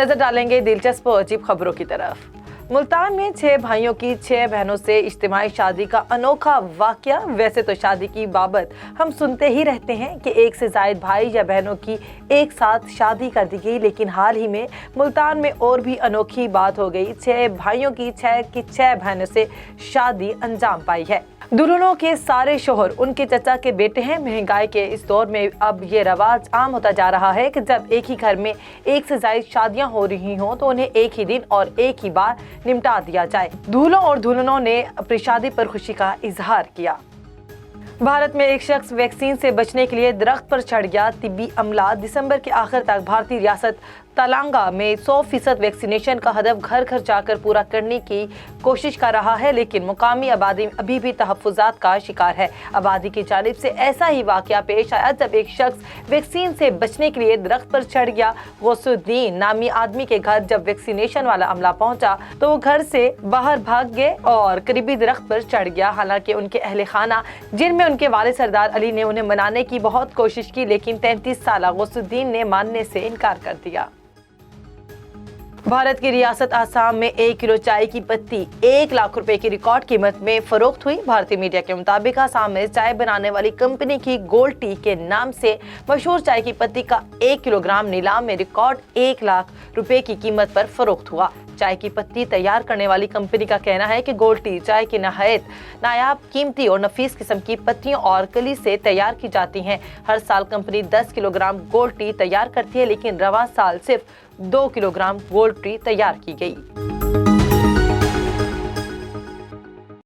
नजर डालेंगे दिलचस्प और अजीब खबरों की तरफ। मुल्तान में 6 भाइयों की 6 बहनों से इज्तिमाई शादी का अनोखा वाकया। वैसे तो शादी की बाबत हम सुनते ही रहते हैं कि एक से जायद भाई या बहनों की एक साथ शादी कर दी गई, लेकिन हाल ही में मुल्तान में और भी अनोखी बात हो गई। 6 भाइयों की 6 बहनों से शादी अंजाम पाई है। दुल्हनों के सारे शोहर उनके चचा के बेटे हैं। महंगाई के इस दौर में अब ये रवाज आम होता जा रहा है कि जब एक ही घर में एक से ज्यादा शादियां हो रही हों तो उन्हें एक ही दिन और एक ही बार निपटा दिया जाए। दूल्हों और दुल्हनों ने अपनी शादी पर खुशी का इजहार किया। भारत में एक शख्स वैक्सीन से बचने के लिए दरख्त पर चढ़ गया। तिब्बी अमला दिसंबर के आखिर तक भारतीय रियासत तेलंगाना में 100% वैक्सीनेशन का हदफ घर घर जाकर पूरा करने की कोशिश कर रहा है, लेकिन मुकामी आबादी अभी भी तहफ़्फ़ुज़ात का शिकार है। आबादी की जानिब से ऐसा ही वाक़या पेश आया जब एक शख्स वैक्सीन से बचने के लिए दरख्त पर चढ़ गया। गौसुद्दीन नामी आदमी के घर जब वैक्सीनेशन वाला अमला पहुंचा तो वो घर से बाहर भाग गए और करीबी दरख्त पर चढ़ गया। हालांकि उनके अहले खाना, जिनमें उनके वालिद सरदार अली ने उन्हें मनाने की बहुत कोशिश की, लेकिन 33 साल गौसुद्दीन ने मानने से इनकार कर दिया। भारत की रियासत आसाम में 1 किलो चाय की पत्ती 1 लाख रुपए की रिकॉर्ड कीमत में फरोख्त हुई। भारतीय मीडिया के मुताबिक आसाम में चाय बनाने वाली कंपनी की गोल्ड टी के नाम से मशहूर चाय की पत्ती का 1 किलोग्राम नीलाम में रिकॉर्ड 1 लाख रुपए की कीमत पर फरोख्त हुआ। चाय की पत्ती तैयार करने वाली कंपनी का कहना है कि गोल्ड टी चाय की नहायत नायाब, कीमती और नफीस किस्म की पत्तियों और कली से तैयार की जाती हैं। हर साल कंपनी 10 किलोग्राम गोल्ड टी तैयार करती है, लेकिन रवां साल सिर्फ 2 किलोग्राम गोल्ड टी तैयार की गई।